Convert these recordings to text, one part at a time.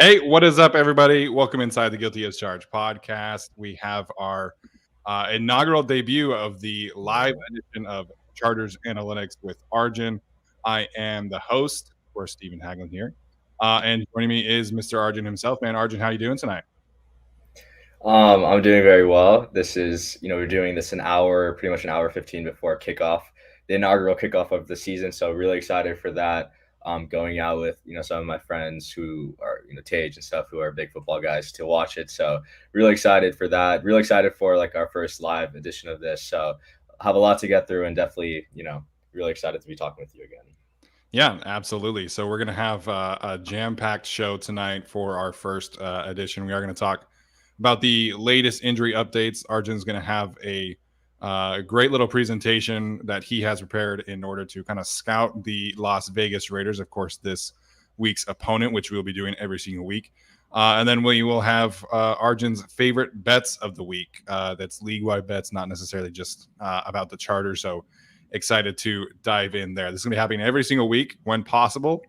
Hey, what is up, everybody? Welcome inside the Guilty as Charged podcast. We have our inaugural debut of the live edition of Charters Analytics with Arjun. I am the host, of course, Stephen Haglund here, and joining me is Mr. Arjun himself. Man, Arjun, how you doing tonight? I'm doing very well. This is, we're doing this an hour, pretty much an hour 15 before kickoff, the inaugural kickoff of the season. So really excited for that. Going out with, some of my friends who are, Tage and stuff, who are big football guys to watch it. So really excited for that. Really excited for like our first live edition of this. So have a lot to get through and definitely, really excited to be talking with you again. Yeah, absolutely. So we're going to have a jam-packed show tonight for our first edition. We are going to talk about the latest injury updates. Arjun's going to have a great little presentation that he has prepared in order to kind of scout the Las Vegas Raiders, of course, this week's opponent, which we'll be doing every single week. And then we will have Arjun's favorite bets of the week. That's league-wide bets, not necessarily just about the charter. So excited to dive in there. This is going to be happening every single week when possible.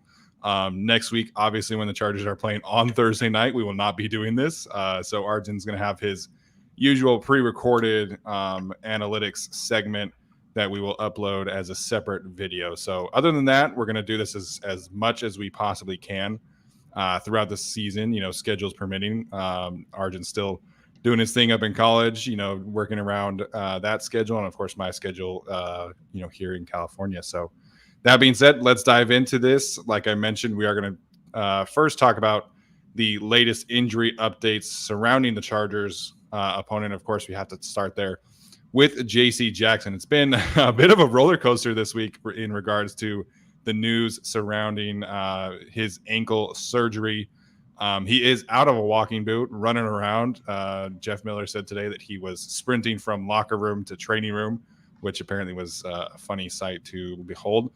Next week, obviously, when the Chargers are playing on Thursday night, we will not be doing this. So Arjun's going to have his usual pre-recorded analytics segment that we will upload as a separate video. So other than that, we're going to do this as much as we possibly can throughout the season, schedules permitting. Arjun's still doing his thing up in college, working around that schedule, and of course my schedule, here in California. So that being said, let's dive into this. Like I mentioned, we are going to first talk about the latest injury updates surrounding the Chargers opponent. Of course, we have to start there with J.C. Jackson. It's been a bit of a roller coaster this week in regards to the news surrounding his ankle surgery. He is out of a walking boot, running around. Jeff Miller said today that he was sprinting from locker room to training room, which apparently was a funny sight to behold.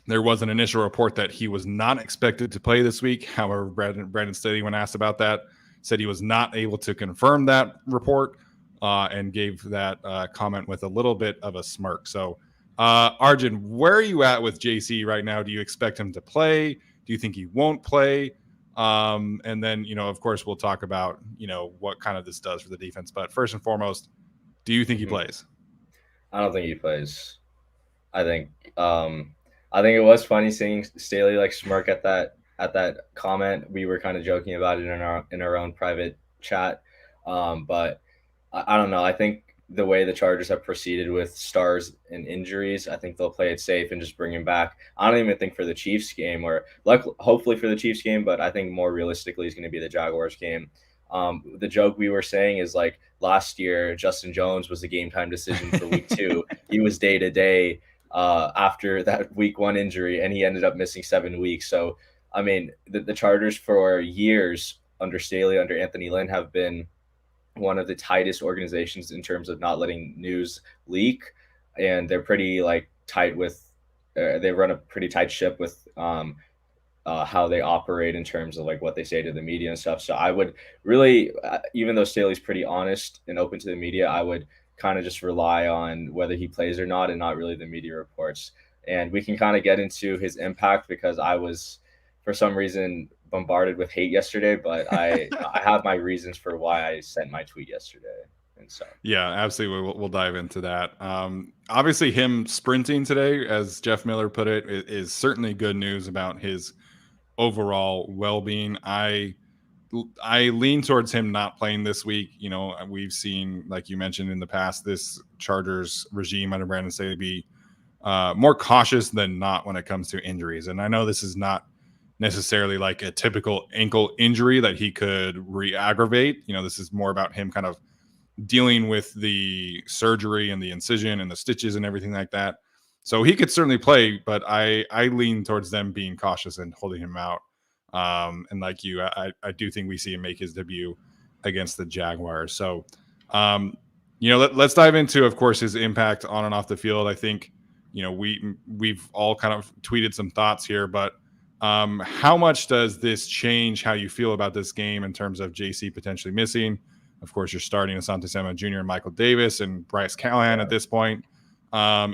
There was an initial report that he was not expected to play this week. However, Brandon Staley, when asked about that, said he was not able to confirm that report and gave that comment with a little bit of a smirk. So, Arjun, where are you at with JC right now? Do you expect him to play? Do you think he won't play? And then, of course, we'll talk about, what kind of this does for the defense. But first and foremost, do you think he Mhm. plays? I don't think he plays. I think um I think it was funny seeing Staley like smirk at that comment. We were kind of joking about it in our own private chat. But I don't know. I think the way the Chargers have proceeded with stars and injuries, I think they'll play it safe and just bring him back. I don't even think for the Chiefs game, or like hopefully for the Chiefs game, but I think more realistically is going to be the Jaguars game. The joke we were saying is like last year, Justin Jones was a game time decision for week two. He was day to day after that week one injury, and he ended up missing 7 weeks. So, I mean, the Chargers for years under Staley, under Anthony Lynn, have been one of the tightest organizations in terms of not letting news leak, and they're pretty like tight with. They run a pretty tight ship with how they operate in terms of like what they say to the media and stuff. So I would really, even though Staley's pretty honest and open to the media, I would kind of just rely on whether he plays or not, and not really the media reports. And we can kind of get into his impact because I was, for some reason, bombarded with hate yesterday. But I have my reasons for why I sent my tweet yesterday, and so. Yeah, absolutely. We'll dive into that. Obviously, him sprinting today, as Jeff Miller put it, is certainly good news about his overall well-being. I lean towards him not playing this week. We've seen, like you mentioned in the past, this Chargers regime under Brandon Staley be more cautious than not when it comes to injuries. And I know this is not necessarily like a typical ankle injury that he could re-aggravate. This is more about him kind of dealing with the surgery and the incision and the stitches and everything like that. So he could certainly play, but I lean towards them being cautious and holding him out. And like you, I do think we see him make his debut against the Jaguars. So, let's dive into, of course, his impact on and off the field. I think, we've all kind of tweeted some thoughts here, but how much does this change how you feel about this game in terms of JC potentially missing? Of course, you're starting Asante Samuel Jr. and Michael Davis and Bryce Callahan at this point,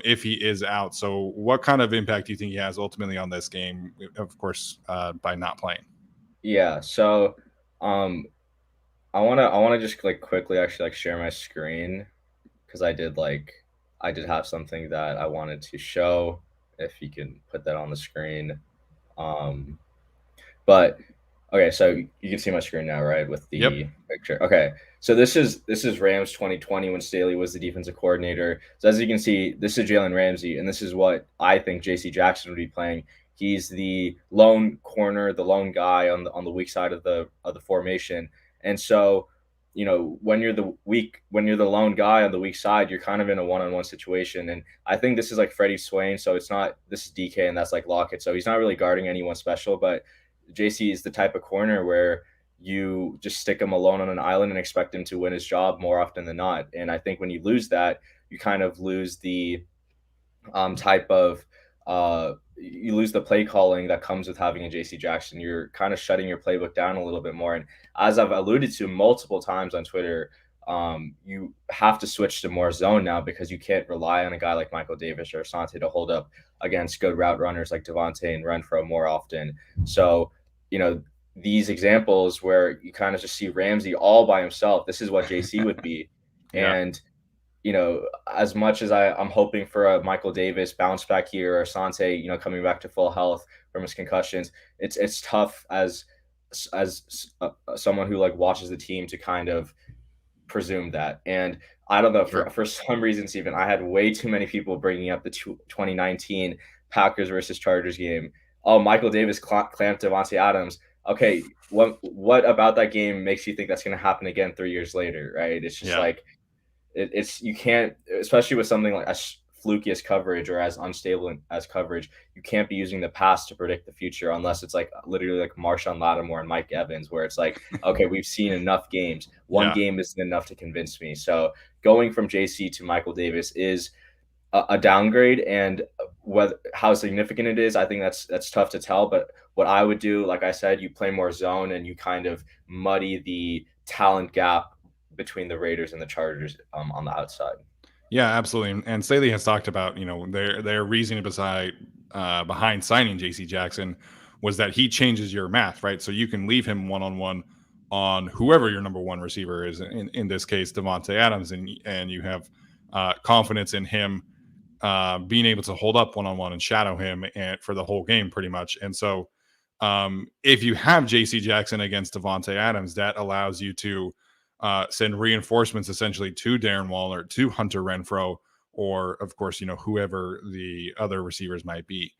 if he is out. So what kind of impact do you think he has ultimately on this game, of course, by not playing? Yeah. So, um, I wanna just like quickly actually like share my screen because I did have something that I wanted to show. If you can put that on the screen. Um, but okay, so you can see my screen now, right, with Yep. the picture. Okay, so this is Rams 2020 when Staley was the defensive coordinator. So as you can see, this is Jalen Ramsey, and this is what I think J.C. Jackson would be playing. He's the lone corner, the lone guy on the weak side of the formation, and so when you're the lone guy on the weak side, you're kind of in a one-on-one situation. And I think this is like Freddie Swain, so it's not this is DK and that's like Lockett, so he's not really guarding anyone special, but JC is the type of corner where you just stick him alone on an island and expect him to win his job more often than not. And I think when you lose that, you kind of lose the type of you lose the play calling that comes with having a JC Jackson. You're kind of shutting your playbook down a little bit more. And as I've alluded to multiple times on Twitter, you have to switch to more zone now because you can't rely on a guy like Michael Davis or Asante to hold up against good route runners like Devontae and Renfro more often. So, you know, these examples where you kind of just see Ramsey all by himself, this is what JC would be. Yeah. And as much as I'm hoping for a Michael Davis bounce back here or Sante, coming back to full health from his concussions, it's tough as someone who like watches the team to kind of presume that. And I don't know, Sure. for some reason, Stephen, I had way too many people bringing up the 2019 Packers versus Chargers game. Oh, Michael Davis clamped Devontae Adams. Okay, what about that game makes you think that's going to happen again 3 years later, right? It's just Yeah. like it's you can't, especially with something like as fluky as coverage or as unstable as coverage, you can't be using the past to predict the future unless it's like literally like Marshawn Lattimore and Mike Evans, where it's like, okay, we've seen enough games. One Yeah. game isn't enough to convince me. So going from JC to Michael Davis is a downgrade, and whether how significant it is, I think that's tough to tell. But what I would do, like I said, you play more zone and you kind of muddy the talent gap between the Raiders and the Chargers on the outside. Yeah, absolutely. And Staley has talked about, their reasoning behind signing JC Jackson was that he changes your math, right? So you can leave him one on one on whoever your number one receiver is, in this case, Devontae Adams, and you have confidence in him being able to hold up one on one and shadow him and for the whole game pretty much. And so if you have JC Jackson against Devontae Adams, that allows you to send reinforcements essentially to Darren Waller, to Hunter Renfro, or of course, whoever the other receivers might be.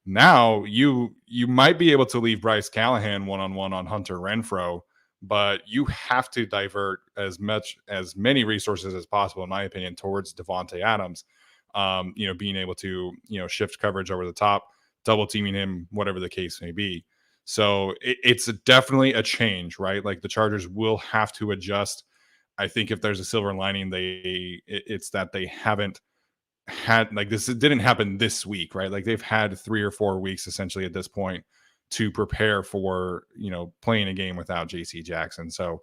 Now you might be able to leave Bryce Callahan one on one on Hunter Renfro, but you have to divert as many resources as possible, in my opinion, towards Devontae Adams. Being able to shift coverage over the top, double teaming him, whatever the case may be. So it's definitely a change, right? Like the Chargers will have to adjust. I think if there's a silver lining, it's that they haven't had like this. It didn't happen this week, right? Like they've had 3 or 4 weeks essentially at this point to prepare for playing a game without JC Jackson. So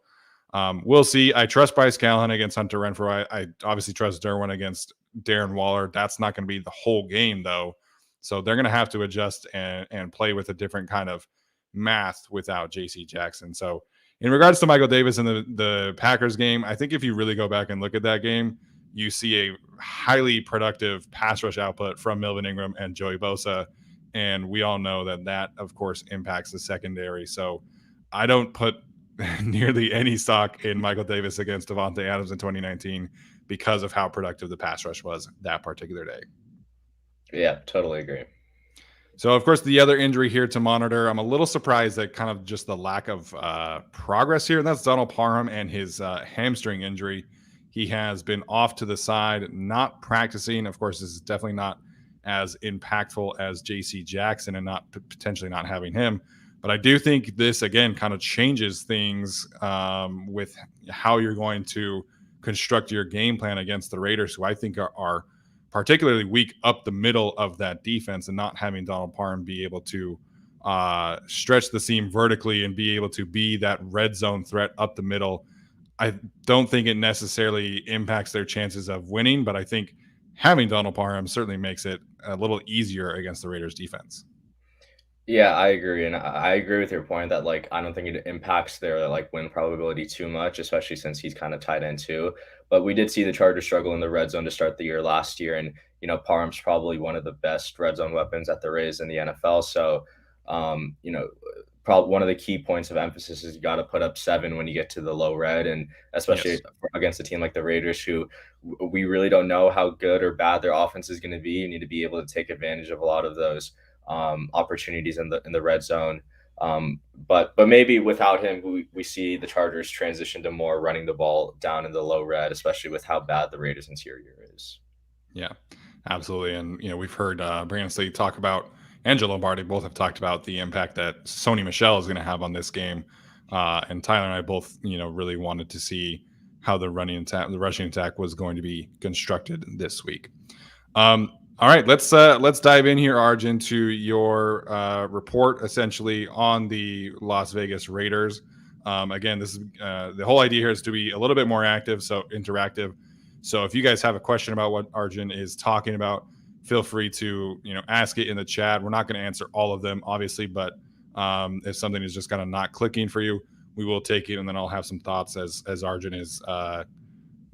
we'll see. I trust Bryce Callahan against Hunter Renfro. I obviously trust Derwin against Darren Waller. That's not going to be the whole game though. So they're going to have to adjust and play with a different kind of math without JC Jackson. So in regards to Michael Davis and the Packers game, I think if you really go back and look at that game, you see a highly productive pass rush output from Melvin Ingram and Joey Bosa. And we all know that, of course, impacts the secondary. So I don't put nearly any stock in Michael Davis against Devontae Adams in 2019 because of how productive the pass rush was that particular day. Yeah, totally agree. So, of course, the other injury here to monitor, I'm a little surprised at kind of just the lack of progress here. And that's Donald Parham and his hamstring injury. He has been off to the side, not practicing. Of course, this is definitely not as impactful as JC Jackson and not potentially not having him. But I do think this, again, kind of changes things with how you're going to construct your game plan against the Raiders, who I think are particularly weak up the middle of that defense, and not having Donald Parham be able to stretch the seam vertically and be able to be that red zone threat up the middle. I don't think it necessarily impacts their chances of winning, but I think having Donald Parham certainly makes it a little easier against the Raiders defense. Yeah, I agree, and I agree with your point that like I don't think it impacts their like win probability too much, especially since he's kind of tight end too. But we did see the Chargers struggle in the red zone to start the year last year, and Parham's probably one of the best red zone weapons at the Rays in the NFL. So, you know, probably one of the key points of emphasis is you got to put up 7 when you get to the low red, and especially Yes. against a team like the Raiders, who we really don't know how good or bad their offense is going to be. You need to be able to take advantage of a lot of those opportunities in the red zone. But maybe without him, we see the Chargers transition to more running the ball down in the low red, especially with how bad the Raiders interior is. Yeah, absolutely. And we've heard Brandon Staley talk about Angelo Lombardi. Both have talked about the impact that Sony Michel is going to have on this game. And Tyler and I both, really wanted to see how the rushing attack was going to be constructed this week. All right, let's dive in here, Arjun, to your report essentially on the Las Vegas Raiders. Again, this is the whole idea here is to be a little bit more active, so interactive. So if you guys have a question about what Arjun is talking about, feel free to ask it in the chat. We're not going to answer all of them, obviously, but if something is just kind of not clicking for you, we will take it, and then I'll have some thoughts as Arjun is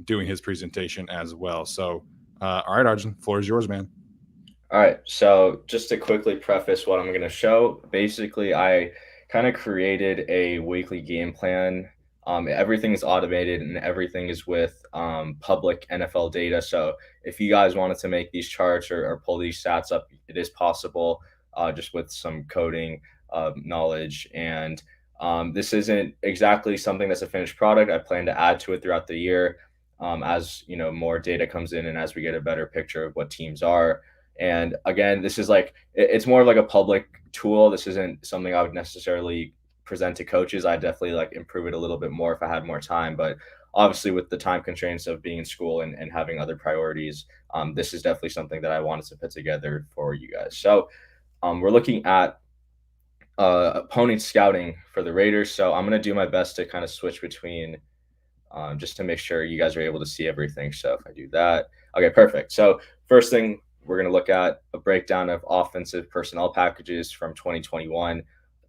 doing his presentation as well. So, all right, Arjun, floor is yours, man. All right. So just to quickly preface what I'm going to show, basically, I kind of created a weekly game plan. Everything is automated and everything is with public NFL data. So if you guys wanted to make these charts or pull these stats up, it is possible just with some coding knowledge. And this isn't exactly something that's a finished product. I plan to add to it throughout the year as more data comes in and as we get a better picture of what teams are. And again, this is like it's more like a public tool. This isn't something I would necessarily present to coaches. I definitely like improve it a little bit more if I had more time. But obviously, with the time constraints of being in school and having other priorities, this is definitely something that I wanted to put together for you guys. So we're looking at opponent scouting for the Raiders. So I'm going to do my best to kind of switch between just to make sure you guys are able to see everything. So if I do that, okay, perfect. So first thing we're going to look at a breakdown of offensive personnel packages from 2021,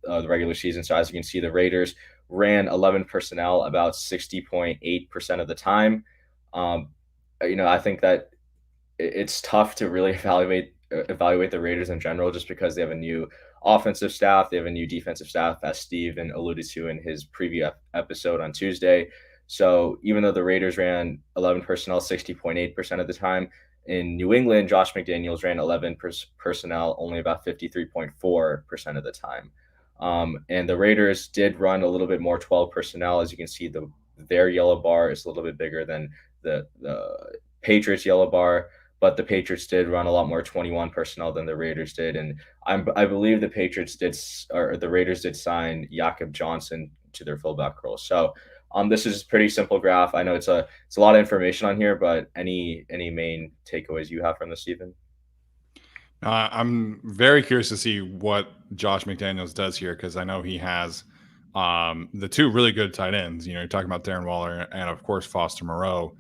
the regular season. So as you can see, the Raiders ran 11 personnel about 60.8% of the time. I think that it's tough to really evaluate the Raiders in general, just because they have a new offensive staff, they have a new defensive staff, as Steven alluded to in his preview episode on Tuesday. So even though the Raiders ran 11 personnel 60.8% of the time, in New England, Josh McDaniels ran 11 personnel only about 53.4% of the time. And the Raiders did run a little bit more 12 personnel. As you can see, their yellow bar is a little bit bigger than the Patriots yellow bar, but the Patriots did run a lot more 21 personnel than the Raiders did. And I believe the Raiders did sign Jakob Johnson to their fullback role. So this is a pretty simple graph. I know it's a lot of information on here, but any main takeaways you have from this, Stephen? I'm very curious to see what Josh McDaniels does here, because I know he has the two really good tight ends. You're talking about Darren Waller and, of course, Foster Moreau.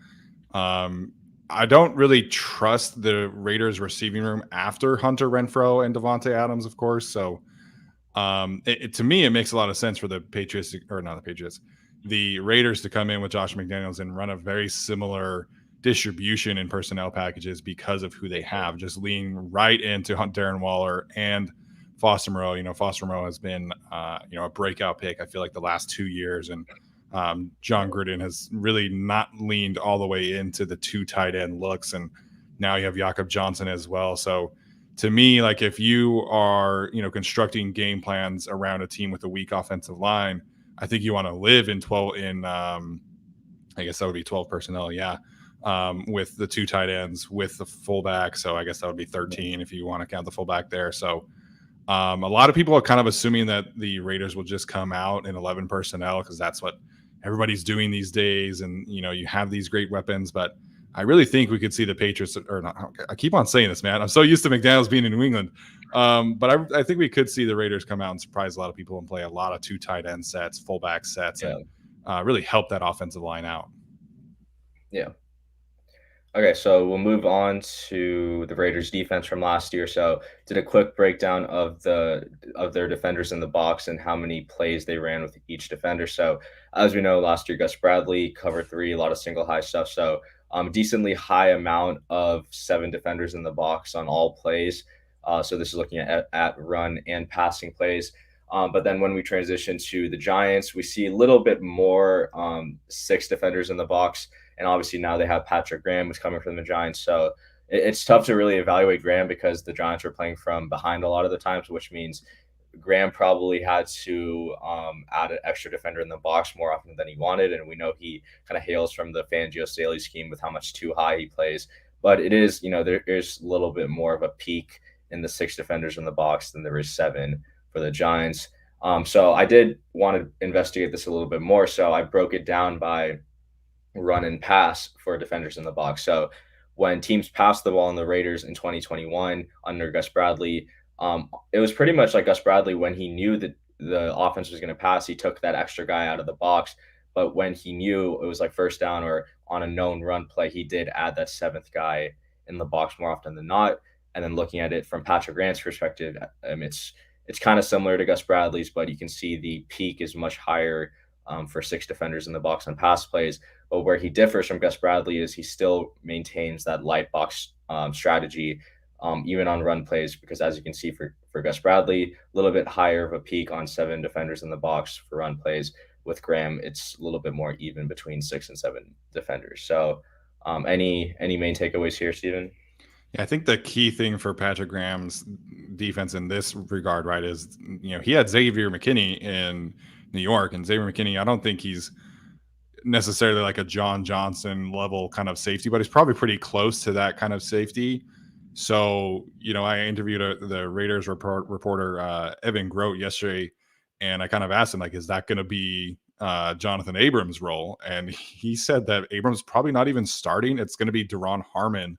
I don't really trust the Raiders receiving room after Hunter Renfrow and Devontae Adams, of course. So to me, it makes a lot of sense for the Patriots, or not the Patriots, the Raiders to come in with Josh McDaniels and run a very similar distribution in personnel packages because of who they have, just leaning right into Darren Waller and Foster Moreau. Foster Moreau has been, a breakout pick, I feel like, the last 2 years. And John Gruden has really not leaned all the way into the two tight end looks. And now you have Jakob Johnson as well. So to me, like, if you are, constructing game plans around a team with a weak offensive line, I think you want to live in 12 in, I guess that would be 12 personnel. Yeah. With the two tight ends, with the fullback. So I guess that would be 13 if you want to count the fullback there. So a lot of people are kind of assuming that the Raiders will just come out in 11 personnel because that's what everybody's doing these days. And, you have these great weapons, but I really think we could see the Patriots, or not. I keep on saying this, man. I'm so used to McDaniels being in New England. But I think we could see the Raiders come out and surprise a lot of people and play a lot of two tight end sets, fullback sets, Yeah. and really help that offensive line out. Yeah. Okay, so we'll move on to the Raiders defense from last year. So did a quick breakdown of their defenders in the box and how many plays they ran with each defender. So as we know, last year Gus Bradley cover three, a lot of single high stuff. So decently high amount of seven defenders in the box on all plays. So this is looking at run and passing plays. But then when we transition to the Giants, we see a little bit more six defenders in the box, and obviously now they have Patrick Graham who's coming from the Giants. So it's tough to really evaluate Graham because the Giants are playing from behind a lot of the times, which means Graham probably had to add an extra defender in the box more often than he wanted. And we know he kind of hails from the Fangio Staley scheme with how much too high he plays. But it is, there is a little bit more of a peak in the six defenders in the box than there is seven for the Giants. So I did want to investigate this a little bit more. So I broke it down by run and pass for defenders in the box. So when teams passed the ball on the Raiders in 2021 under Gus Bradley, it was pretty much like Gus Bradley when he knew that the offense was going to pass, he took that extra guy out of the box. But when he knew it was like first down or on a known run play, he did add that seventh guy in the box more often than not. And then looking at it from Patrick Grant's perspective, it's kind of similar to Gus Bradley's, but you can see the peak is much higher for six defenders in the box on pass plays. But where he differs from Gus Bradley is he still maintains that light box strategy, even on run plays, because as you can see for Gus Bradley, a little bit higher of a peak on seven defenders in the box for run plays. With Graham, it's a little bit more even between six and seven defenders. So any main takeaways here, Steven? Yeah, I think the key thing for Patrick Graham's defense in this regard, right, is he had Xavier McKinney in New York, and Xavier McKinney, I don't think he's necessarily like a John Johnson level kind of safety, but he's probably pretty close to that kind of safety. So, I interviewed the Raiders reporter Evan Grote yesterday, and I kind of asked him, like, is that going to be Jonathan Abrams' role? And he said that Abrams probably not even starting. It's going to be Deron Harmon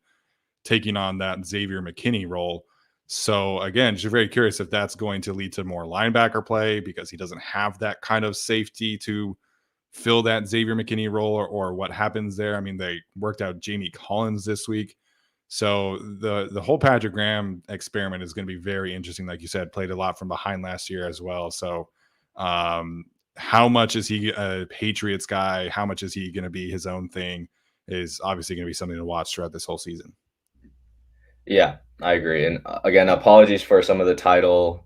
taking on that Xavier McKinney role. So again, just very curious if that's going to lead to more linebacker play because he doesn't have that kind of safety to fill that Xavier McKinney role, or what happens there. I mean, they worked out Jamie Collins this week. So the whole Patrick Graham experiment is going to be very interesting. Like you said, played a lot from behind last year as well. So how much is he a Patriots guy? How much is he going to be his own thing is obviously going to be something to watch throughout this whole season. Yeah, I agree. And again, apologies for some of the title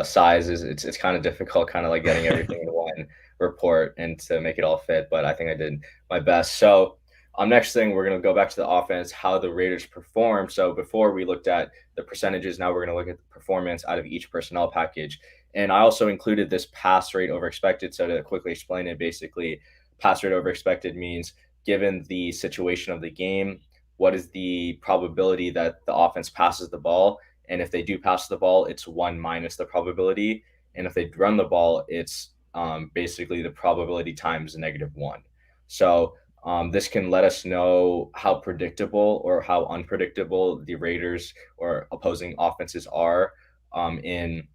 sizes. It's kind of difficult, kind of like getting everything in one report and to make it all fit. But I think I did my best. So next thing, we're going to go back to the offense, how the Raiders perform. So before we looked at the percentages, now we're going to look at the performance out of each personnel package. And I also included this pass rate over expected. So to quickly explain it, basically, pass rate over expected means given the situation of the game, what is the probability that the offense passes the ball? And if they do pass the ball, it's one minus the probability. And if they run the ball, it's basically the probability times -1. So this can let us know how predictable or how unpredictable the Raiders or opposing offenses are in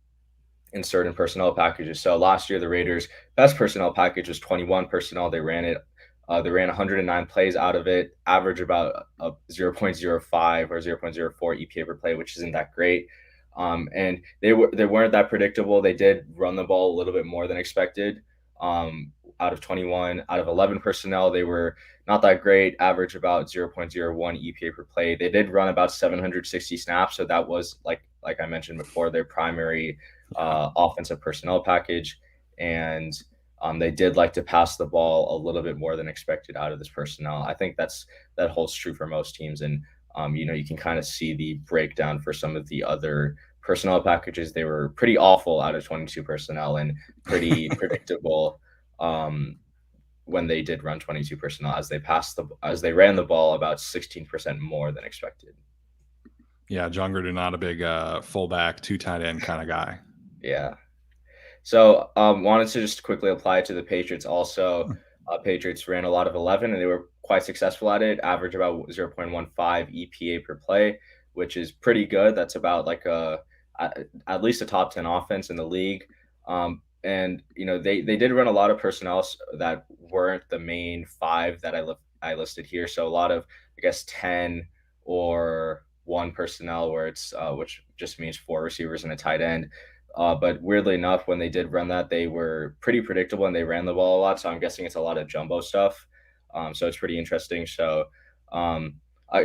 certain personnel packages. So last year, the Raiders' best personnel package was 21 personnel. They ran 109 plays out of it, average about a 0.05 or 0.04 EPA per play, which isn't that great. And they weren't that predictable. They did run the ball a little bit more than expected. Out of 21, out of 11 personnel, they were not that great, average about 0.01 EPA per play. They did run about 760 snaps, so that was like I mentioned before, their primary offensive personnel package. And they did like to pass the ball a little bit more than expected out of this personnel. I think that holds true for most teams. And, you can kind of see the breakdown for some of the other personnel packages. They were pretty awful out of 22 personnel and pretty predictable when they did run 22 personnel as they ran the ball about 16% more than expected. Yeah, John Gruden, not a big fullback, two tight end kind of guy. Yeah. So wanted to just quickly apply it to the Patriots also. Patriots ran a lot of 11 and they were quite successful at it, average about 0.15 EPA per play, which is pretty good. That's about like at least a top 10 offense in the league. And they did run a lot of personnel that weren't the main five that I listed here. So a lot of, I guess, 10 or one personnel, where it's which just means four receivers and a tight end. But weirdly enough, when they did run that, they were pretty predictable and they ran the ball a lot. So I'm guessing it's a lot of jumbo stuff. So it's pretty interesting. So um,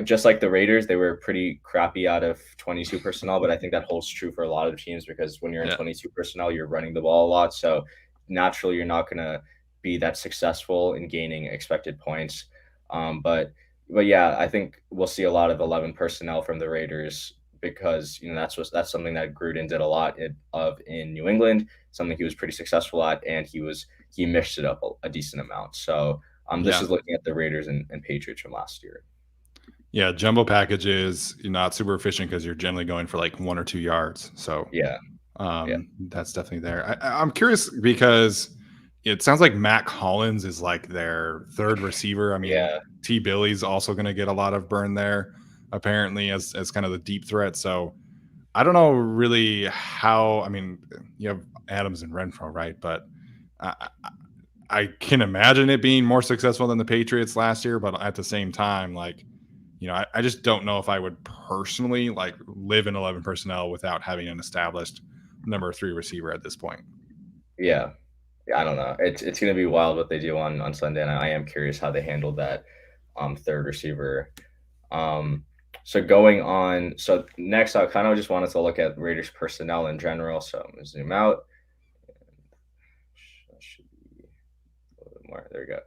just like the Raiders, they were pretty crappy out of 22 personnel, but I think that holds true for a lot of teams, because when you're in Yeah. 22 personnel, you're running the ball a lot. So naturally, you're not going to be that successful in gaining expected points. But yeah, I think we'll see a lot of 11 personnel from the Raiders, because that's something that Gruden did a lot of in New England, something he was pretty successful at, and he mixed it up a decent amount. So this Yeah. is looking at the Raiders and Patriots from last year. Yeah. Jumbo package is not super efficient because you're generally going for like 1 or 2 yards. So Yeah, yeah, that's definitely there. I'm curious because it sounds like Mac Hollins is like their third receiver. I mean, yeah, T. Billy's also going to get a lot of burn there, apparently, as kind of the deep threat. So I don't know really how. I mean, you have Adams and Renfro, right? But I can imagine it being more successful than the Patriots last year. But at the same time, like, I just don't know if I would personally like live in 11 personnel without having an established number 3 receiver at this point. yeah. I don't know. It's gonna be wild what they do on Sunday, and I am curious how they handled that third receiver. Um, so going on, so next I kind of just wanted to look at Raiders personnel in general. So I'm gonna zoom out. That should be a little bit more. There we go.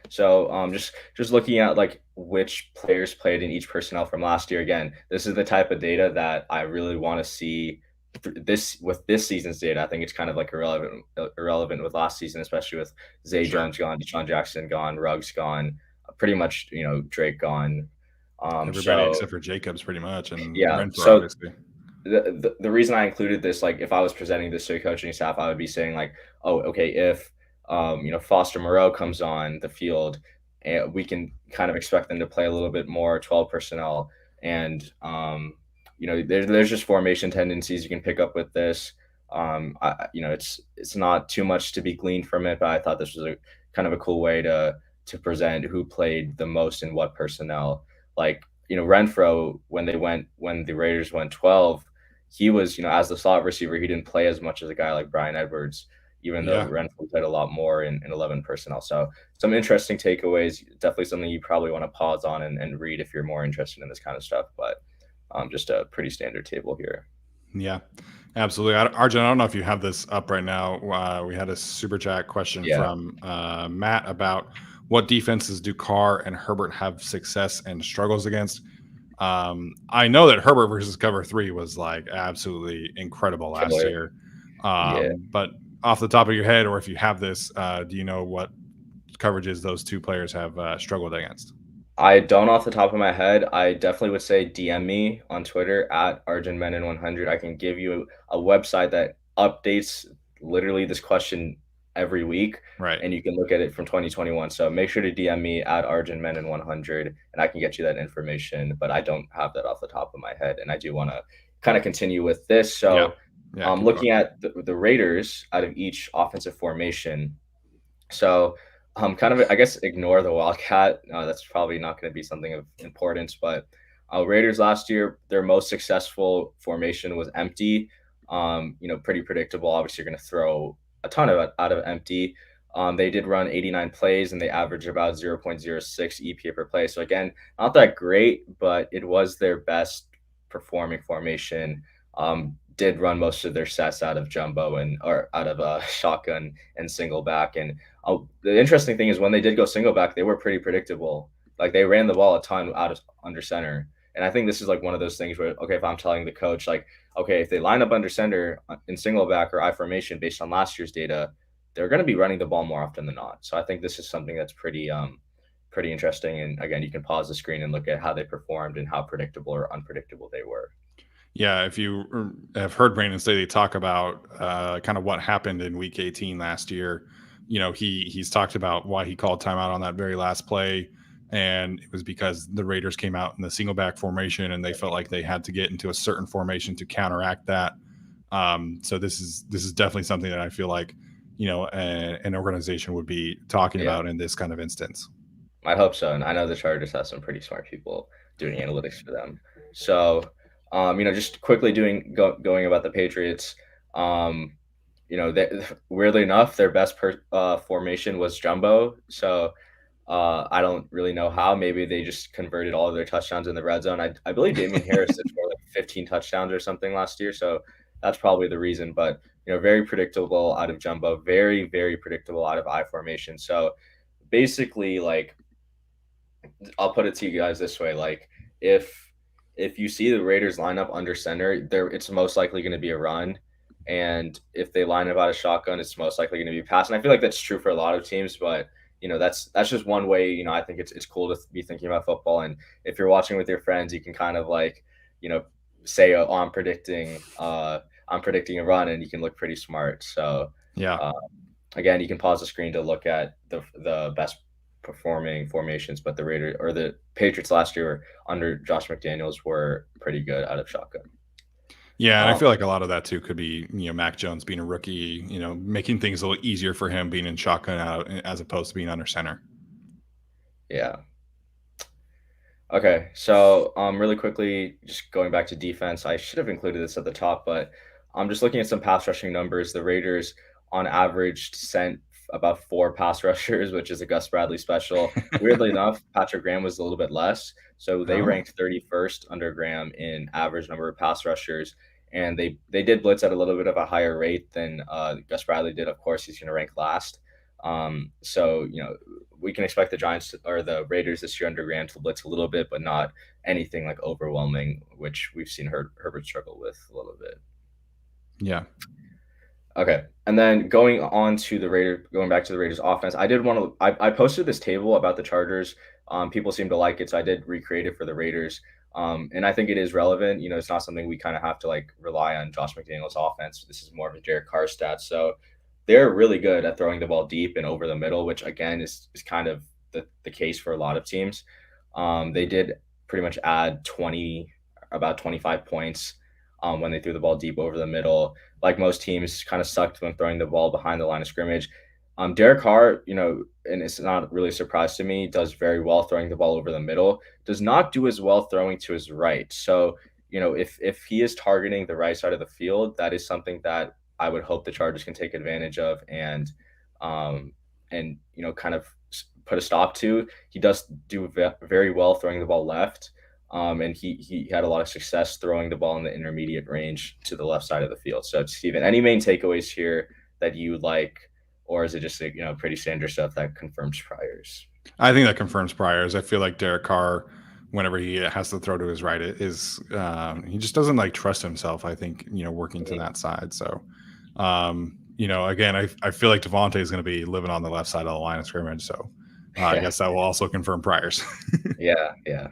So just looking at like which players played in each personnel from last year. Again, this is the type of data that I really want to see this season's data. I think it's kind of like irrelevant with last season, especially with Zay Sure. Jones gone, Deshaun Jackson gone, Ruggs gone, pretty much Drake gone. Everybody So except for Jacobs, pretty much, and yeah, Renfro, so obviously. the reason I included this, like if I was presenting this to a coaching staff, I would be saying like, oh, okay, if Foster Moreau comes on the field, and we can kind of expect them to play a little bit more 12 personnel, and there's just formation tendencies you can pick up with this. It's not too much to be gleaned from it, but I thought this was a kind of a cool way to present who played the most in what personnel. Like Renfro, when the Raiders went 12, he was, as the slot receiver, he didn't play as much as a guy like Brian Edwards, even though Yeah. Renfro played a lot more in 11 personnel. So some interesting takeaways, definitely something you probably want to pause on and read if you're more interested in this kind of stuff. But just a pretty standard table here. Yeah. Absolutely. Arjun, I don't know if you have this up right now. We had a super chat question Yeah, from Matt about what defenses do Carr and Herbert have success and struggles against. I know that Herbert versus cover 3 was like absolutely incredible last killer. year. Yeah. But off the top of your head, or if you have this, do you know what coverages those two players have struggled against? I don't off the top of my head. I definitely would say DM me on Twitter at ArjunMenon100. I can give you a website that updates literally this question every week, Right. and you can look at it from 2021. So make sure to DM me at ArjunMenon100, and I can get you that information. But I don't have that off the top of my head, and I do want to kind of continue with this. Yeah. So, Yeah. Keep going. looking at the Raiders out of each offensive formation, so, kind of, I guess, ignore the Wildcat. That's probably not going to be something of importance. But Raiders last year, their most successful formation was empty. Pretty predictable. Obviously, you're going to throw a ton of it out of empty. They did run 89 plays and they averaged about 0.06 EPA per play. So again, not that great, but it was their best performing formation. Did run most of their sets out of jumbo or out of shotgun and single back. And the interesting thing is when they did go single back, they were pretty predictable. Like they ran the ball a ton out of under center. And I think this is like one of those things where, okay, if I'm telling the coach, like, okay, if they line up under center in single back or I formation based on last year's data, they're going to be running the ball more often than not. So I think this is something that's pretty interesting. And again, you can pause the screen and look at how they performed and how predictable or unpredictable they were. Yeah, if you have heard Brandon Staley talk about kind of what happened in Week 18 last year, he's talked about why he called timeout on that very last play, and it was because the Raiders came out in the single back formation, and they felt like they had to get into a certain formation to counteract that. So this is definitely something that I feel like an organization would be talking Yeah. about in this kind of instance. I hope so, and I know the Chargers have some pretty smart people doing analytics for them. So, just quickly going about the Patriots. Um, they, weirdly enough, their best formation was jumbo. So I don't really know how. Maybe they just converted all of their touchdowns in the red zone. I believe Damian Harris did score like 15 touchdowns or something last year, so that's probably the reason. But very predictable out of jumbo, very very predictable out of I formation. So basically, like I'll put it to you guys this way: like if if you see the Raiders line up under center, there it's most likely going to be a run, and if they line up out of shotgun, it's most likely going to be pass. And I feel like that's true for a lot of teams, but that's just one way. I think it's cool to be thinking about football. And if you're watching with your friends, you can kind of like say, oh, I'm predicting a run, and you can look pretty smart. So. Yeah. Uh, Again, you can pause the screen to look at the best performing formations, but the Raiders or the Patriots last year under Josh McDaniels were pretty good out of shotgun. Yeah, and I Um, feel like a lot of that too could be, Mac Jones being a rookie, making things a little easier for him being in shotgun out as opposed to being under center. yeah. Okay, so really quickly, just going back to defense, I should have included this at the top, but I'm just looking at some pass rushing numbers. The Raiders, on average, sent about 4 pass rushers, which is a Gus Bradley special. Weirdly enough, Patrick Graham was a little bit less, so they Oh, ranked 31st under Graham in average number of pass rushers, and they did blitz at a little bit of a higher rate than Gus Bradley did. Of course, he's going to rank last. So we can expect the Giants or the Raiders this year under Graham to blitz a little bit, but not anything like overwhelming, which we've seen Herbert struggle with a little bit. yeah. Okay, and then going back to the Raiders offense, I did want to. I posted this table about the Chargers. People seem to like it, so I did recreate it for the Raiders. And I think it is relevant. It's not something we kind of have to like rely on Josh McDaniels' offense. This is more of a Derek Carr stat. So they're really good at throwing the ball deep and over the middle, which again is kind of the case for a lot of teams. They did pretty much add about 25 points when they threw the ball deep over the middle. Like most teams, kind of sucked when throwing the ball behind the line of scrimmage. Derek Carr, and it's not really a surprise to me, does very well throwing the ball over the middle. Does not do as well throwing to his right. So, if he is targeting the right side of the field, that is something that I would hope the Chargers can take advantage of um, kind of put a stop to. He does do very well throwing the ball left. And he had a lot of success throwing the ball in the intermediate range to the left side of the field. So, Steven, any main takeaways here that you like, or is it just pretty standard stuff that confirms priors? I think that confirms priors. I feel like Derek Carr, whenever he has to throw to his right, he just doesn't like trust himself. I think working to that side. So, again, I feel like Devontae is going to be living on the left side of the line of scrimmage. So, I Yeah, guess that will also confirm priors. yeah, yeah.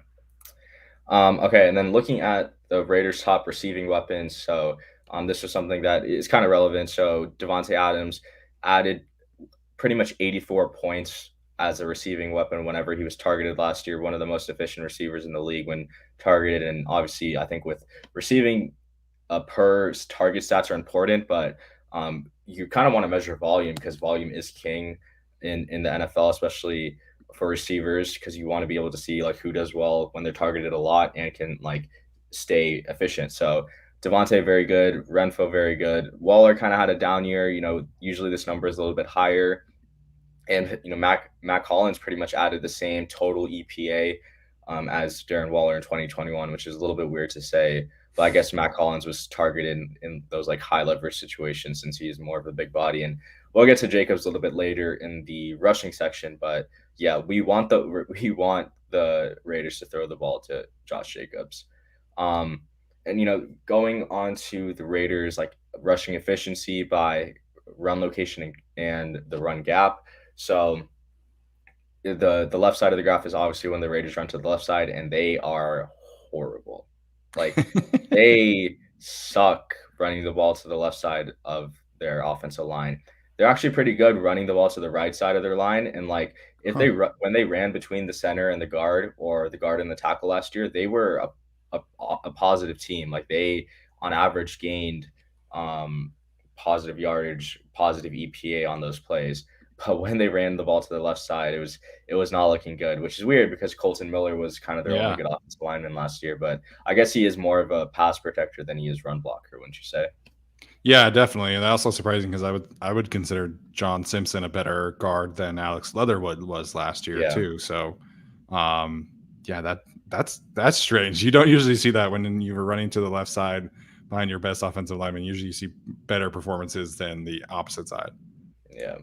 Okay, and then looking at the Raiders' top receiving weapons, so this was something that is kind of relevant. So Devontae Adams added pretty much 84 points as a receiving weapon whenever he was targeted last year, one of the most efficient receivers in the league when targeted. And obviously, I think with receiving per target stats are important, but you kind of want to measure volume because volume is king in the NFL, especially for receivers, because you want to be able to see like who does well when they're targeted a lot and can like stay efficient. So Devontae very good, Renfro very good. Waller kind of had a down year. Usually this number is a little bit higher, and Mac Hollins pretty much added the same total EPA as Darren Waller in 2021, which is a little bit weird to say. But I guess Mac Hollins was targeted in those like high leverage situations since he's more of a big body. And we'll get to Jacobs a little bit later in the rushing section. But yeah, we want the Raiders to throw the ball to Josh Jacobs. And going on to the Raiders like rushing efficiency by run location and the run gap. So the left side of the graph is obviously when the Raiders run to the left side, and they are horrible. Like they suck running the ball to the left side of their offensive line. They're actually pretty good running the ball to the right side of their line, and like if Huh. when they ran between the center and the guard, or the guard and the tackle last year, they were a positive team. Like they on average gained positive yardage, positive EPA on those plays. but when they ran the ball to the left side, it was not looking good, which is weird because Colton Miller was kind of their only Yeah. good offensive lineman last year. But I guess he is more of a pass protector than he is run blocker, wouldn't you say? Yeah, definitely. And also surprising because I would consider John Simpson a better guard than Alex Leatherwood was last year Yeah, too. So um yeah, that's strange. You don't usually see that when you were running to the left side behind your best offensive lineman. Usually you see better performances than the opposite side. yeah.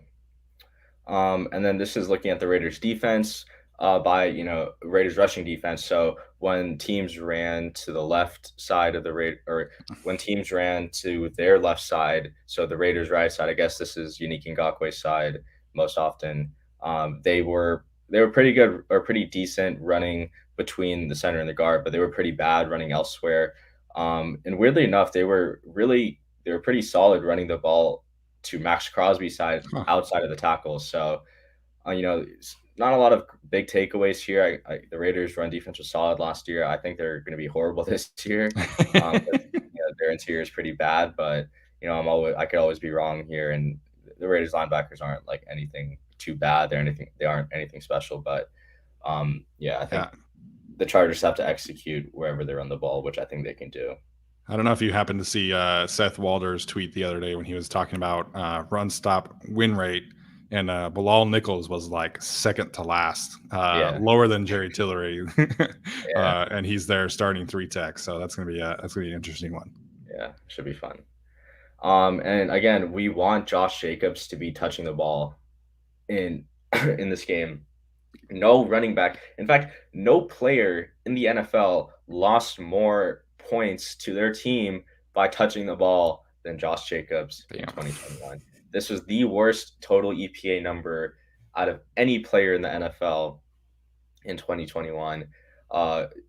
And then this is looking at the Raiders defense by Raiders rushing defense. So when teams ran to the left side of the Raid or when teams ran to their left side, so the Raiders right side, I guess this is Unique Ngakwe's side most often. They were pretty good or pretty decent running between the center and the guard, but they were pretty bad running elsewhere. And weirdly enough, they were pretty solid running the ball to Max Crosby's side Huh. outside of the tackles. So, not a lot of big takeaways here. The Raiders' run defense was solid last year. I think they're going to be horrible this year. 'Cause, their interior is pretty bad, but I could always be wrong here. And the Raiders linebackers aren't like anything too bad. They aren't anything special. But yeah, I Yeah. think the Chargers have to execute wherever they run the ball, which I think they can do. I don't know if you happened to see Seth Walder's tweet the other day when he was talking about run stop win rate, and Bilal Nichols was like second to last, Yeah, lower than Jerry Tillery, yeah, and he's there starting three techs. So that's gonna be an interesting one. yeah. Should be fun. And again, we want Josh Jacobs to be touching the ball in in this game. No running back. In fact, no player in the NFL lost more points to their team by touching the ball than Josh Jacobs in Damn. 2021. This was the worst total EPA number out of any player in the NFL in 2021.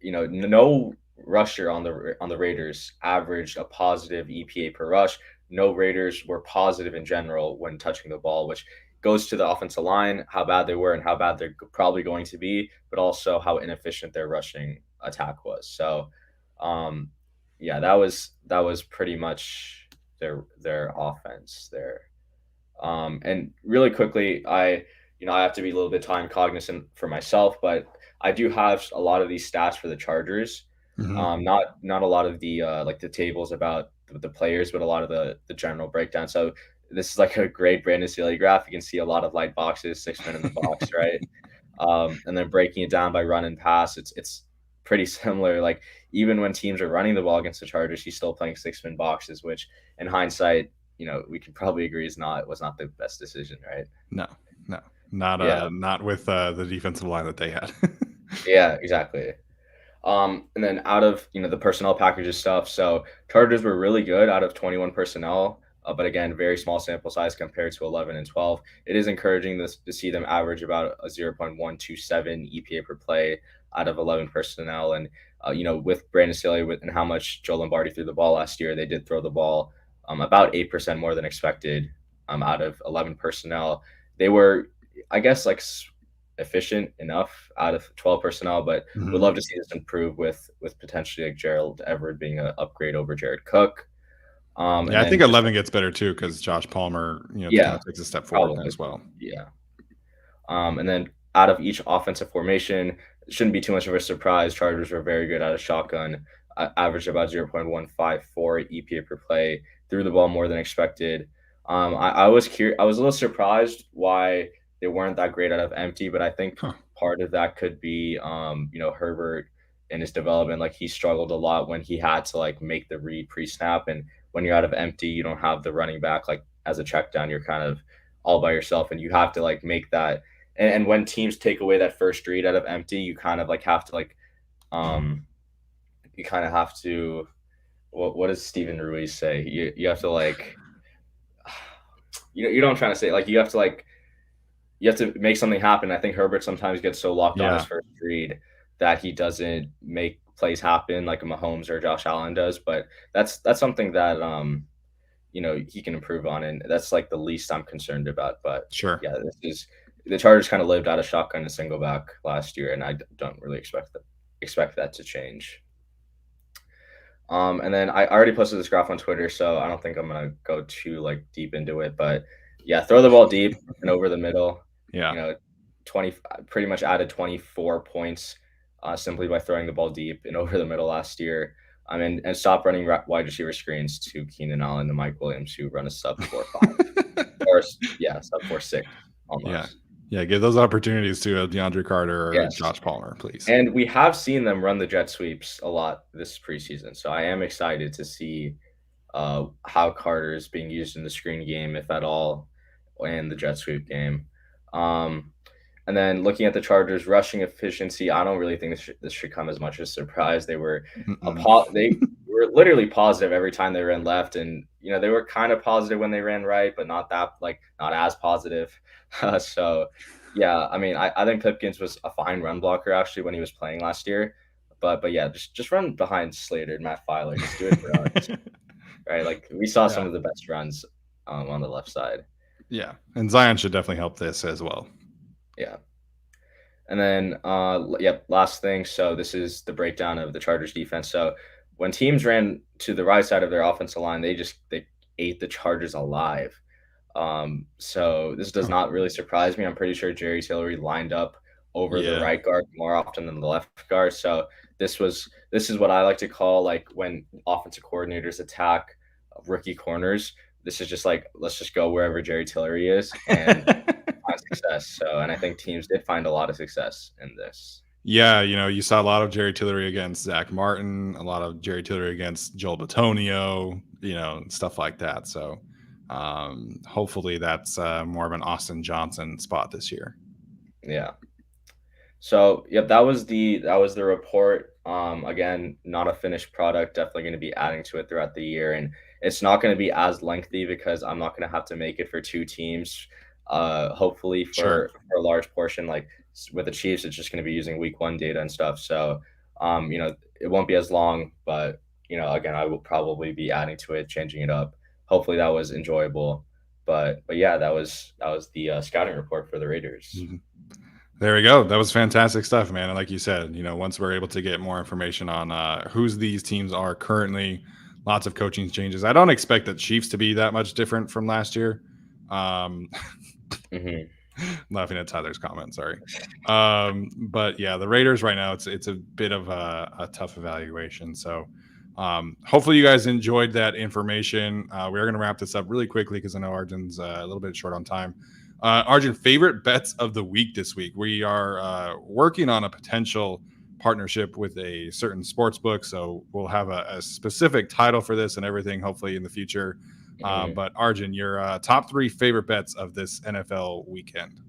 No rusher on the Raiders averaged a positive EPA per rush. No Raiders were positive in general when touching the ball, which goes to the offensive line, how bad they were and how bad they're probably going to be, but also how inefficient their rushing attack was. So, yeah, that was pretty much their offense there. And really quickly, I have to be a little bit time cognizant for myself, but I do have a lot of these stats for the Chargers. Mhm. Not a lot of the like the tables about the players, but a lot of the general breakdown. So this is like a great Brandon Staley graph. You can see a lot of light boxes, 6 men in the box, right? And then breaking it down by run and pass, it's pretty similar. Like even when teams are running the ball against the Chargers, he's still playing 6 man boxes, which in hindsight, we could probably agree was not the best decision, right? No, no, Yeah, not with the defensive line that they had. yeah, exactly. And then out of the personnel packages stuff, so Chargers were really good out of 21 personnel, but again, very small sample size compared to 11 and 12. It is encouraging to see them average about a 0.127 EPA per play out of 11 personnel. And with Brandon Staley and how much Joe Lombardi threw the ball last year, they did throw the ball about 8% more than expected out of 11 personnel. They were, I guess, like efficient enough out of 12 personnel, but would Mhm. love to see this improve with potentially like Gerald Everett being an upgrade over Jared Cook. And Yeah, I then think just 11 gets better too because Josh Palmer, kind yeah, of takes a step forward probably as well. yeah. And then out of each offensive formation, it shouldn't be too much of a surprise. Chargers were very good at a shotgun, averaged about 0.154 EPA per play, threw the ball more than expected. I was curious. I was a little surprised why they weren't that great out of empty, but I think Huh. part of that could be, Herbert in his development. Like he struggled a lot when he had to like make the read pre-snap, and when you're out of empty, you don't have the running back like as a check down. You're kind of all by yourself, and you have to like make that and when teams take away that first read out of empty, you kind of like have to like you kind of have to what does Steven Ruiz say? You have to like you know what I'm trying to say. Like you have to make something happen. I think Herbert sometimes gets so locked on his Yeah, first read that he doesn't make plays happen like a Mahomes or Josh Allen does. But that's something that he can improve on, and that's like the least I'm concerned about. But sure. yeah, this is the Chargers kind of lived out of shotgun and single back last year, and I don't really expect that to change. And then I already posted this graph on Twitter, so I don't think I'm gonna go too like deep into it. But Yeah, throw the ball deep and over the middle. Yeah. You know, 20 pretty much added 24 points simply by throwing the ball deep and over the middle last year. I mean, and stop running wide receiver screens to Keenan Allen and Mike Williams, who run a sub 4.5 or yeah, sub 4.6 Yeah. almost. Yeah. Give those opportunities to a DeAndre Carter or a Yes. Josh Palmer, please. And we have seen them run the jet sweeps a lot this preseason. So I am excited to see how Carter is being used in the screen game, if at all, in the jet sweep game. Um, and then looking at the Chargers' rushing efficiency, I don't really think this should come as much as a surprise. They were literally positive every time they ran left, and they were kind of positive when they ran right, but not as positive. So yeah, I mean, I think Pipkins was a fine run blocker actually when he was playing last year, but yeah, just run behind Slater and Matt Filer, just do it for us, right? Like we saw some Yeah. of the best runs on the left side. Yeah. And Zion should definitely help this as well. Yeah. And then, last thing. So this is the breakdown of the Chargers defense. So when teams ran to the right side of their offensive line, they ate the Chargers alive. So this does not really surprise me. I'm pretty sure Jerry Tillery lined up over the Yeah. right guard more often than the left guard. So this is what I like to call like when offensive coordinators attack rookie corners. This is just like, let's just go wherever Jerry Tillery is and find success. So, and I think teams did find a lot of success in this. Yeah, you saw a lot of Jerry Tillery against Zach Martin, a lot of Jerry Tillery against Joel Batonio, stuff like that. So hopefully that's more of an Austin Johnson spot this year. Yeah. So, yep, that was the report. Again, not a finished product. Definitely going to be adding to it throughout the year, and it's not going to be as lengthy because I'm not going to have to make it for two teams. Hopefully Sure. for a large portion, like with the Chiefs, it's just going to be using Week 1 data and stuff. So, it won't be as long, but again, I will probably be adding to it, changing it up. Hopefully, that was enjoyable. But yeah, that was the scouting report for the Raiders. Mhm. There we go. That was fantastic stuff, man. And like you said, once we're able to get more information on whose these teams are currently, lots of coaching changes. I don't expect the Chiefs to be that much different from last year. Hmm. Laughing at Tyler's comment, sorry. But yeah, the Raiders right now, it's a bit of a tough evaluation. So hopefully you guys enjoyed that information. We are going to wrap this up really quickly because I know Arjun's a little bit short on time. Arjun, favorite bets of the week this week. We are working on a potential partnership with a certain sports book, so we'll have a specific title for this and everything hopefully in the future. But Arjun, your top 3 favorite bets of this NFL weekend.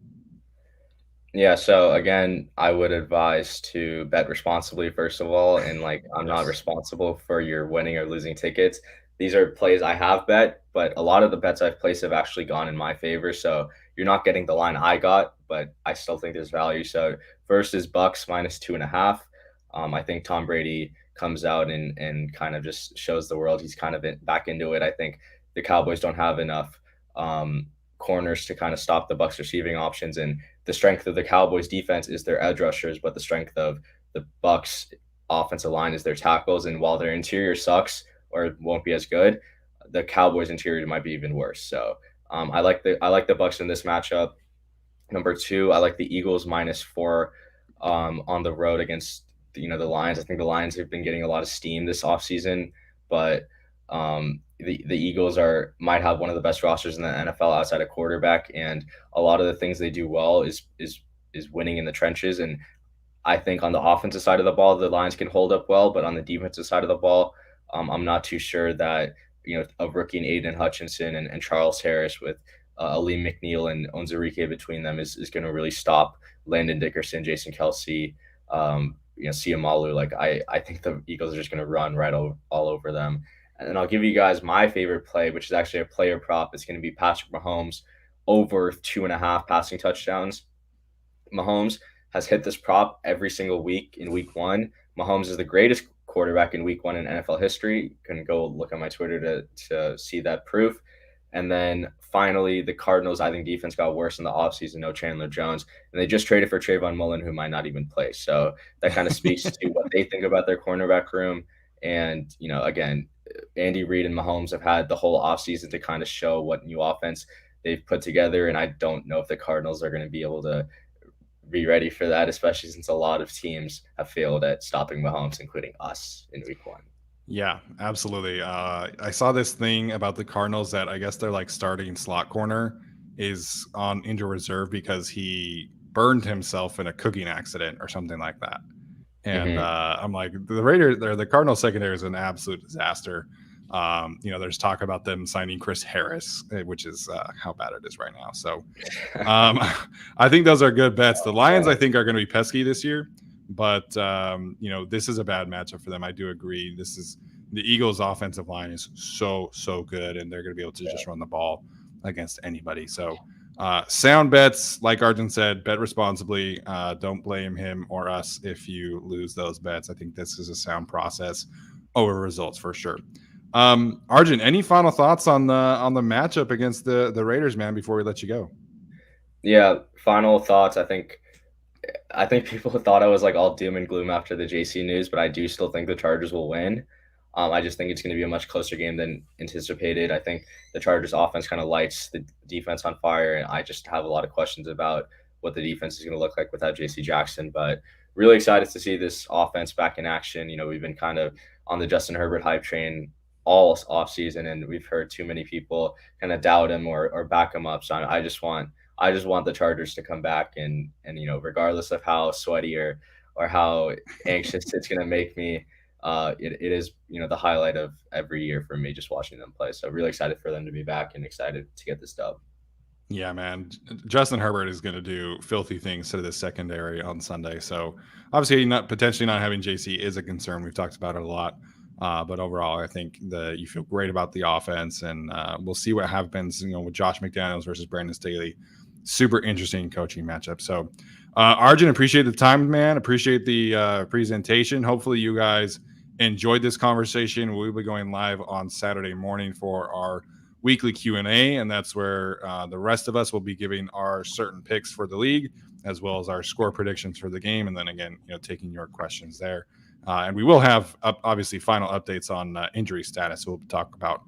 Yeah, so again, I would advise to bet responsibly first of all, and like I'm not Yes. responsible for your winning or losing tickets. These are plays I have bet, but a lot of the bets I've placed have actually gone in my favor. So you're not getting the line I got, but I still think there's value. So first is Bucks -2.5. I think Tom Brady comes out and kind of just shows the world he's kind of back into it. I think the Cowboys don't have enough corners to kind of stop the Bucks receiving options, and the strength of the Cowboys defense is their edge rushers, but the strength of the Bucks offensive line is their tackles. And while their interior sucks or won't be as good, the Cowboys interior might be even worse. So I like the Bucks in this matchup. Number 2, I like the Eagles -4 on the road against the Lions. I think the Lions have been getting a lot of steam this offseason, but the Eagles might have one of the best rosters in the NFL outside of quarterback, and a lot of the things they do well is winning in the trenches. And I think on the offensive side of the ball, the Lions can hold up well, but on the defensive side of the ball, I'm not too sure that a rookie in Aiden Hutchinson and Charles Harris with Aleem McNeil and Onwuzurike between them is going to really stop Landon Dickerson, Jason Kelsey, Siamalu. Like I think the Eagles are just going to run all over them. And then I'll give you guys my favorite play, which is actually a player prop. It's going to be Patrick Mahomes over 2.5 passing touchdowns. Mahomes has hit this prop every single week in week 1. Mahomes is the greatest quarterback in week 1 in NFL history. You can go look at my Twitter to see that proof. And then finally, the Cardinals, I think defense got worse in the offseason. No Chandler Jones. And they just traded for Trayvon Mullen, who might not even play. So that kind of speaks to what they think about their cornerback room. And, again, Andy Reid and Mahomes have had the whole offseason to kind of show what new offense they've put together, and I don't know if the Cardinals are going to be able to be ready for that, especially since a lot of teams have failed at stopping Mahomes, including us in Week 1. Yeah, absolutely. I saw this thing about the Cardinals that I guess they're like starting slot corner is on injured reserve because he burned himself in a cooking accident or something like that. And Mm-hmm. I'm like, the Raiders, or the Cardinals secondary is an absolute disaster. There's talk about them signing Chris Harris, which is how bad it is right now. So I think those are good bets. The Lions, I think, are going to be pesky this year, but this is a bad matchup for them. I do agree. This is the Eagles' offensive line is so good, and they're going to be able to just run the ball against anybody. So sound bets, like Arjun said, bet responsibly. Don't blame him or us if you lose those bets. I think this is a sound process over results for sure. Arjun, any final thoughts on the matchup against the Raiders, man, before we let you go? Yeah, final thoughts. I think people thought I was like all doom and gloom after the JC news, but I do still think the Chargers will win. I just think it's going to be a much closer game than anticipated. I think the Chargers offense kind of lights the defense on fire, and I just have a lot of questions about what the defense is going to look like without JC Jackson. But really excited to see this offense back in action. We've been kind of on the Justin Herbert hype train all offseason, and we've heard too many people kind of doubt him or back him up. So I just want the Chargers to come back and regardless of how sweaty or how anxious it's gonna make me, it is the highlight of every year for me just watching them play. So really excited for them to be back and excited to get this dub. Yeah, man. Justin Herbert is going to do filthy things to the secondary on Sunday. So obviously, not potentially not having JC is a concern. We've talked about it a lot, but overall, I think you feel great about the offense, and we'll see what happens. With Josh McDaniels versus Brandon Staley, super interesting coaching matchup. So, Arjun, appreciate the time, man. Appreciate the presentation. Hopefully, you guys enjoyed this conversation. We'll be going live on Saturday morning for our weekly Q&A, and that's where the rest of us will be giving our certain picks for the league as well as our score predictions for the game, and then again taking your questions there, and we will have obviously final updates on injury status, so we'll talk about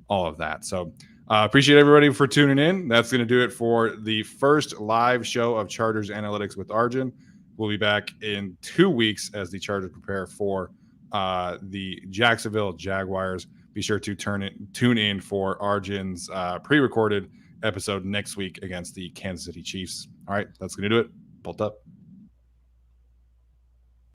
all of that. So appreciate everybody for tuning in. That's going to do it for the first live show of Chargers Analytics with Arjun. We'll be back in 2 weeks as the Chargers prepare for the Jacksonville Jaguars. Be sure to tune in for Arjun's pre-recorded episode next week against the Kansas City Chiefs. All right, that's going to do it. Bolt up.